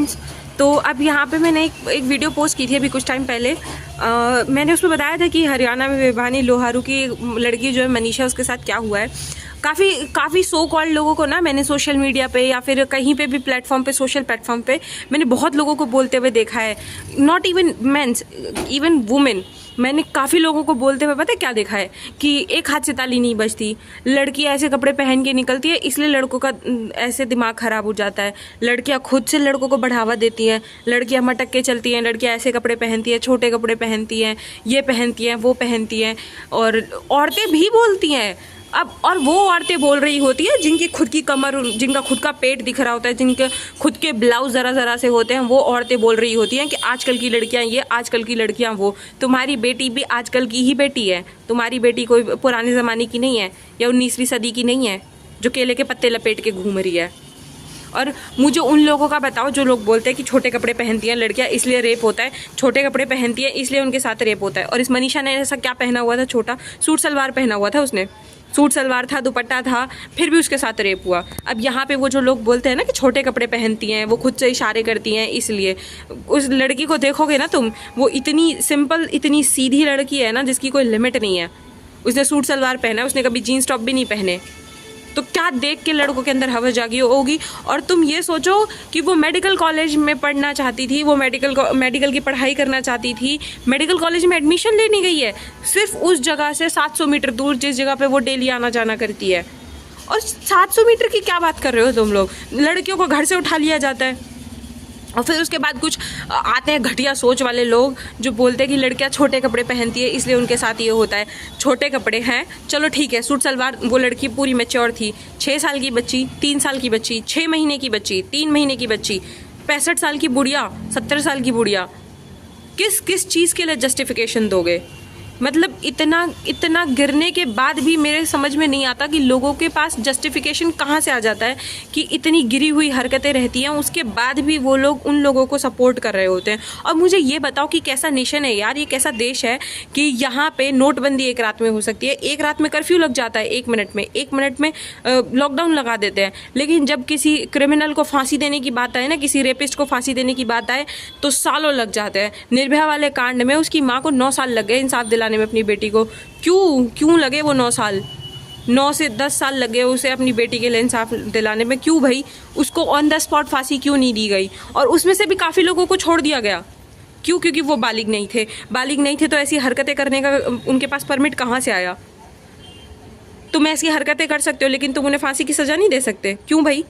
Friends, तो अब यहाँ पे मैंने एक वीडियो पोस्ट की थी अभी कुछ टाइम पहले। मैंने उसमें बताया था कि हरियाणा में विभानी लोहारू की लड़की जो है मनीषा, उसके साथ क्या हुआ है। काफ़ी सो कॉल्ड लोगों को ना मैंने सोशल मीडिया पे या फिर कहीं पे भी प्लेटफॉर्म पे, सोशल प्लेटफॉर्म पे मैंने बहुत लोगों को बोलते हुए देखा है। Not even mens, even women, मैंने काफ़ी लोगों को बोलते हुए पता है क्या देखा है कि एक हाथ से ताली नहीं बजती, लड़की ऐसे कपड़े पहन के निकलती है इसलिए लड़कों का ऐसे दिमाग ख़राब हो जाता है। लड़कियां खुद से लड़कों को बढ़ावा देती हैं, लड़कियां मटक के चलती हैं, लड़कियां ऐसे कपड़े पहनती हैं, छोटे कपड़े पहनती हैं, ये पहनती हैं, वो पहनती हैं। और औरतें भी बोलती हैं अब, और वो औरतें बोल रही होती है जिनकी खुद की कमर, जिनका खुद का पेट दिख रहा होता है, जिनके खुद के ब्लाउज ज़रा ज़रा से होते हैं, वो औरतें बोल रही होती हैं कि आजकल की लड़कियां ये, आजकल की लड़कियां वो। तुम्हारी बेटी भी आजकल की ही बेटी है, तुम्हारी बेटी कोई पुराने ज़माने की नहीं है या 19वीं सदी की नहीं है जो केले के पत्ते लपेट के घूम रही है। और मुझे उन लोगों का बताओ जो लोग बोलते हैं कि छोटे कपड़े पहनती हैं लड़कियां इसलिए रेप होता है, छोटे कपड़े पहनती हैं इसलिए उनके साथ रेप होता है। और इस मनीषा ने ऐसा क्या पहना हुआ था, छोटा सूट सलवार पहना हुआ था, उसने सूट सलवार था, दुपट्टा था, फिर भी उसके साथ रेप हुआ। अब यहाँ पे वो जो लोग बोलते हैं ना कि छोटे कपड़े पहनती हैं, वो खुद से इशारे करती हैं इसलिए, उस लड़की को देखोगे ना तुम, वो इतनी सिंपल, इतनी सीधी लड़की है ना जिसकी कोई लिमिट नहीं है। उसने सूट सलवार पहना है, उसने कभी जीन्स टॉप भी नहीं पहने, तो क्या देख के लड़कों के अंदर हवस जागी होगी। और तुम ये सोचो कि वो मेडिकल कॉलेज में पढ़ना चाहती थी, वो मेडिकल की पढ़ाई करना चाहती थी, मेडिकल कॉलेज में एडमिशन लेने गई है सिर्फ उस जगह से 700 मीटर दूर, जिस जगह पे वो डेली आना जाना करती है। और 700 मीटर की क्या बात कर रहे हो तुम लोग, लड़कियों को घर से उठा लिया जाता है। और फिर उसके बाद कुछ आते हैं घटिया सोच वाले लोग जो बोलते हैं कि लड़कियां छोटे कपड़े पहनती है इसलिए उनके साथ ये होता है। छोटे कपड़े हैं, चलो ठीक है, सूट सलवार, वो लड़की पूरी मैच्योर थी, 6 साल की बच्ची, 3 साल की बच्ची, 6 महीने की बच्ची, 3 महीने की बच्ची, 65 साल की बुढ़िया, 70 साल की बुढ़िया, किस चीज़ के लिए जस्टिफिकेशन दोगे। मतलब इतना गिरने के बाद भी मेरे समझ में नहीं आता कि लोगों के पास जस्टिफिकेशन कहाँ से आ जाता है कि इतनी गिरी हुई हरकतें रहती हैं उसके बाद भी वो लोग उन लोगों को सपोर्ट कर रहे होते हैं। और मुझे ये बताओ कि कैसा नेशन है यार, ये कैसा देश है कि यहाँ पे नोटबंदी एक रात में हो सकती है, एक रात में कर्फ्यू लग जाता है, 1 मिनट में लॉकडाउन लगा देते हैं, लेकिन जब किसी क्रिमिनल को फांसी देने की बात आए ना, किसी रेपिस्ट को फांसी देने की बात आए तो सालों लग जाते हैं। निर्भया वाले कांड में उसकी माँ को 9 साल लग गए इंसाफ दिलाने में अपनी बेटी को। क्यों लगे वो 9 साल, 9 से 10 साल लगे उसे अपनी बेटी के लिए इंसाफ दिलाने में। क्यों भाई, उसको ऑन द स्पॉट फांसी क्यों नहीं दी गई। और उसमें से भी काफ़ी लोगों को छोड़ दिया गया, क्यों? क्योंकि वो बालिग नहीं थे तो ऐसी हरकतें करने का उनके पास परमिट कहाँ से आया। तुम ऐसी हरकतें कर सकते हो लेकिन तुम उन्हें फांसी की सज़ा नहीं दे सकते, क्यों भाई।